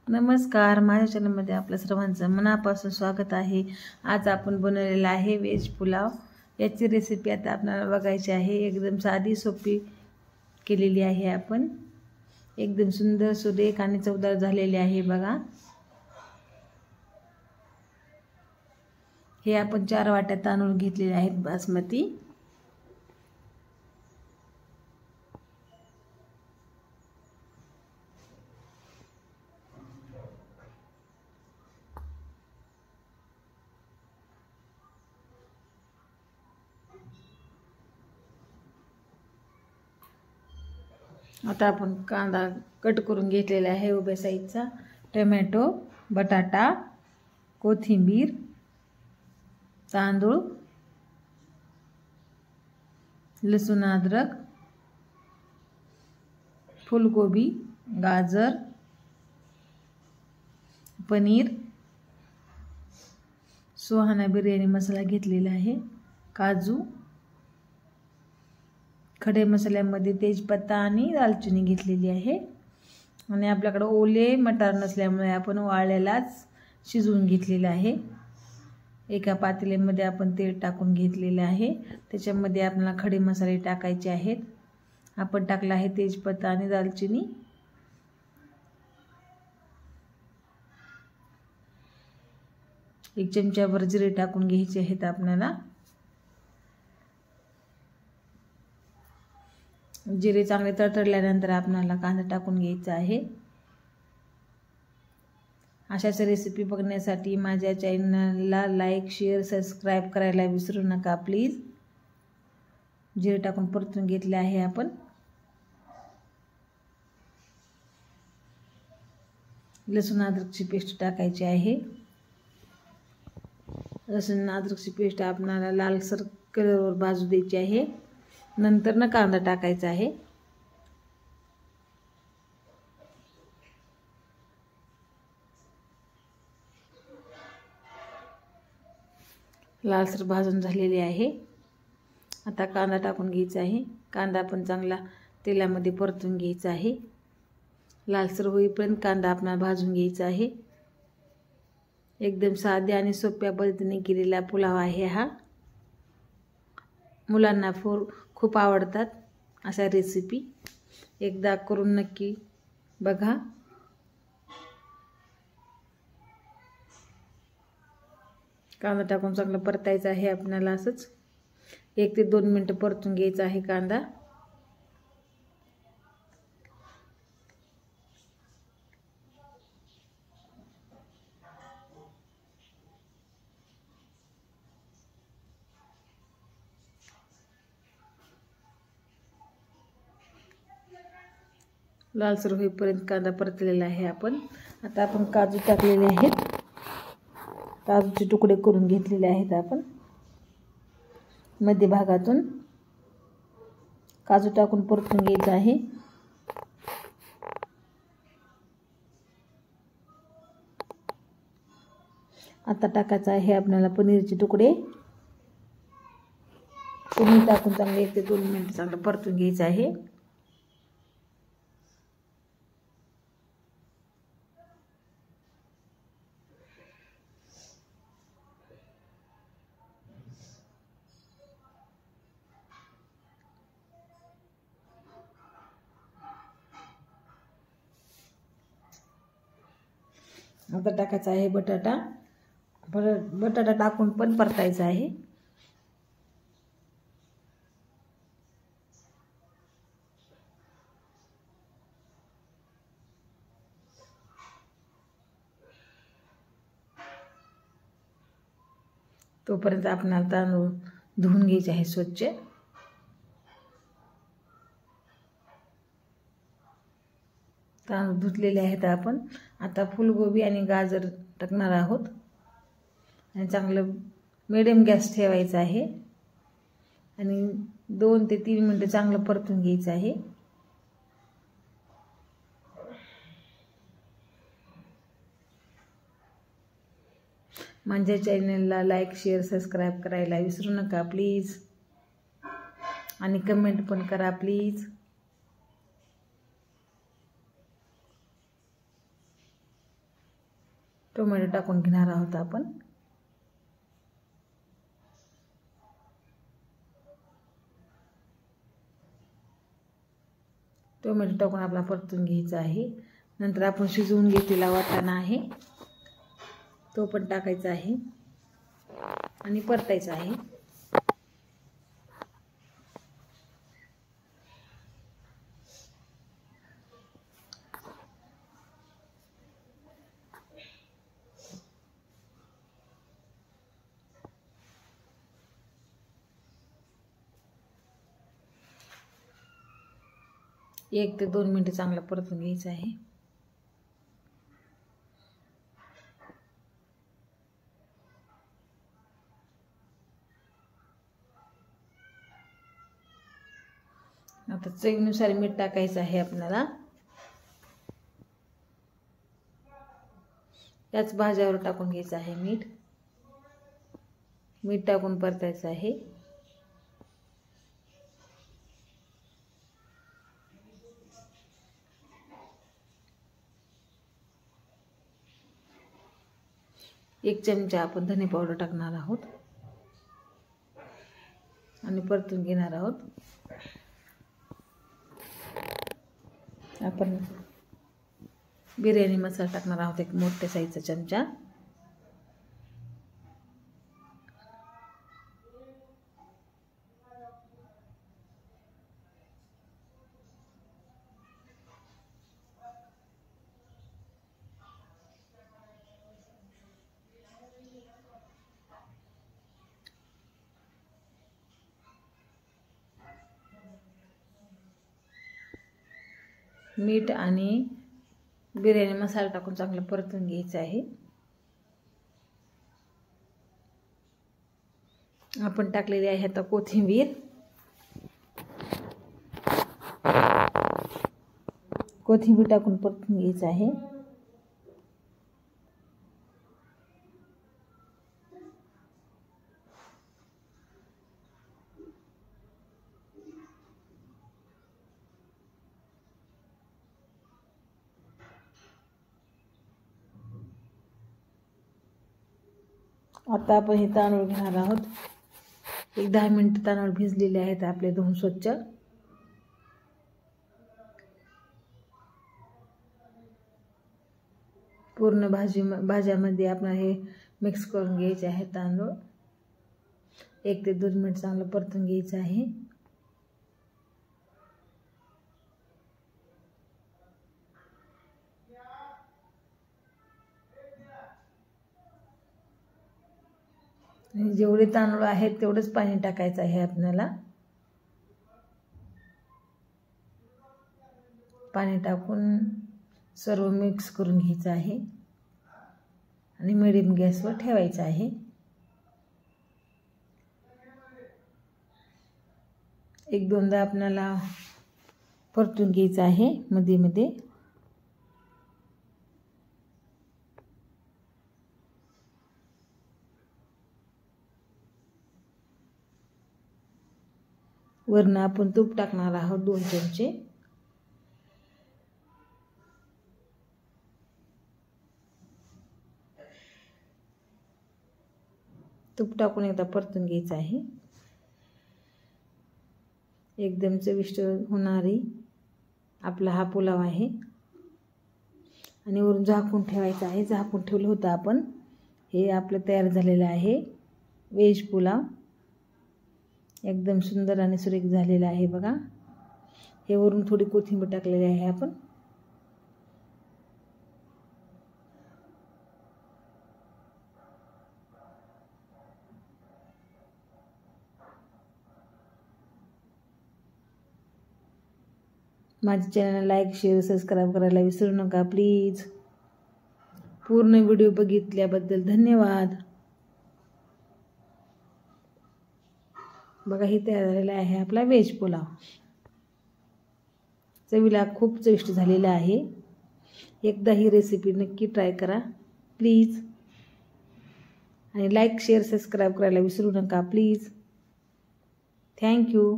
नमस्कार, माझ्या चॅनलमध्ये आपल्या सर्वांचं मनापासून स्वागत आहे। आज आपण बनवलेला आहे व्हेज पुलाव। याची रेसिपी आता आपल्याला बघायची आहे। एकदम साधी सोपी केलेली आहे आपण। एकदम सुंदर सुरेख आणि चवदार झालेली आहे बघा। हे आपण 4 वाट्या तांदूळ घेतलेले आहेत बासमती। आता आपण कांदा कट करून घेतलेला आहे उभ्या साईजचा, टोमॅटो, बटाटा, कोथिंबीर, तांदूळ, लसूण अद्रक, फूलगोबी, गाजर, पनीर, सुहाना बिर्याणी मसाला घेतलेला आहे, काजू, खडे मसाल्यामध्ये तेजपत्ता आणि दालचिनी घेतलेली आहे। आणि आपल्याकडे ओले मटार नसल्यामुळे आपण वाळलेलाच शिजवून घेतलेला आहे। एका पातेल्यामध्ये आपण तेल टाकून घेतलेले आहे। त्याच्यामध्ये आपल्याला खडे मसाले टाकायचे आहेत। आपण टाकला आहे तेजपत्ता आणि दालचिनी, एक चमचाभर जिरे टाकून घ्यायचे आहेत आपल्याला। जिरे चांगले तडतडल्यानंतर आपल्याला कांदा टाकून घ्यायचा आहे। अशाच रेसिपी बघण्यासाठी माझ्या चॅनलला लाईक, शेअर, सबस्क्राइब करायला विसरू नका प्लीज। जिरे टाकून परतून घेतले आहे आपण। लसूण अद्रकची पेस्ट टाकायची आहे। लसूण अद्रकची पेस्ट आपल्याला लालसर कलरवर भाजू द्यायची आहे। नंतर कांदा टाकायचा आहे। लालसर भाजून झालेली आहे। आता कांदा टाकून घ्यायचा आहे। कांदा पण चांगला तेलामध्ये परतून घ्यायचा आहे। लालसर होईपर्यंत कांदा आपल्याला भाजून घ्यायचा आहे। एकदम साध्या आणि सोप्या पद्धतीने केलेला पुलाव आहे हा। मुलांना खूप आवडतात अशा रेसिपी। एकदा करून नक्की बघा। कांदा टाकून चांगलं परतायचं आहे आपल्याला। असंच 1 ते 2 मिनिटं परतून घ्यायचा आहे कांदा। लालसर होईपर्यंत कांदा परतलेला आहे आपण। आता आपण काजू टाकलेले आहेत। काजूचे तुकडे करून घेतलेले आहेत आपण। मध्य भागातून काजू टाकून परतून घ्यायचं आहे। आता टाकायचं आहे आपल्याला पनीरचे तुकडे। पनीर टाकून चांगले 1 ते 2 मिनिट चांगलं परतून घ्यायचं आहे। आता टाकायचा आहे बटाटा। बटाटा टाकून पण परतायचा आहे। तोपर्यंत आपल्याला तांदूळ धुवून घ्यायचे आहे स्वच्छ। तांदूळ धुतलेले आहेत आपण। आता फूलगोबी आणि गाजर टाकणार आहोत आणि चांगलं मीडियम गॅस ठेवायचा आहे आणि 2 ते 3 मिनिटं चांगलं परतून घ्यायचं आहे। माझ्या चॅनलला लाईक, शेअर, सबस्क्राइब करायला विसरू नका प्लीज। आणि कमेंट पण करा प्लीज। टोमॅटो टाकून घेणार आहोत आपण. टोमॅटो टाकून आपला परतून घ्यायचा आहे. नंतर आपण शिजवून घेतलेला वाटाणा आहे तो पण टाकायचा आहे आणि परतायचा आहे. एक ते 2 मिनिटे चांगलं परतून घ्यायचं आहे. आता चवीनुसार मीठ टाकायचं आहे आपल्याला. याच भाज्यावर टाकून घ्यायचं आहे मीठ. मीठ टाकून परतायचं आहे. एक चमचा आपण धने पावडर टाकणार आहोत आणि परतून घेणार आहोत. आपण बिर्याणी मसाला टाकणार आहोत, एक मोठ्या साईजचा चमचा. मीठ आणि बिर्याणी मसाला टाकून चांगलं परतून घ्यायचं आहे. आपण टाकलेली आहे आता कोथिंबीर. कोथिंबीर टाकून परतून घ्यायचं आहे. आता आपण हे तांदूळ घेणार आहोत. एक 10 मिनिट तांदूळ भिजलेले आहेत आपले धुवून स्वच्छ. पूर्ण भाज्यामध्ये आपण हे मिक्स करून घ्यायचे आहे तांदूळ. 1 ते 2 मिनिट चांगलं परतून घ्यायचं आहे. जेवढे तांदूळ आहेत तेवढंच पाणी टाकायचं आहे आपल्याला. पाणी टाकून सर्व मिक्स करून घ्यायचं आहे आणि मीडियम गॅसवर ठेवायचं आहे. एक दोनदा आपल्याला परतून घ्यायचं आहे मध्ये मध्ये. वरून आपण तूप टाकणार आहोत 2 चमचे. तूप टाकून एकदा परतून घ्यायचं आहे. एकदम चविष्ट होणारी आपला हा पुलाव आहे. आणि वरून झाकून ठेवायचं आहे. झाकून ठेवलं होतं आपण. हे आपलं तयार झालेलं आहे व्हेज पुलाव. एकदम सुंदर आणि सुरेख झालेला आहे बघा. हे वरून थोडी कोथिंबीर टाकलेली आहे आपण. माझ्या चॅनलला लाईक शेअर सबस्क्राईब करायला विसरू नका प्लीज. पूर्ण व्हिडिओ बघितल्याबद्दल धन्यवाद. बघा हे तयार झालेला आहे आपला व्हेज पुलाव. चवीला खूप चविष्ट झालेला आहे. एकदा ही रेसिपी नक्की ट्राय करा प्लीज. आणि लाईक शेअर सबस्क्राईब करायला विसरू नका प्लीज. थँक्यू.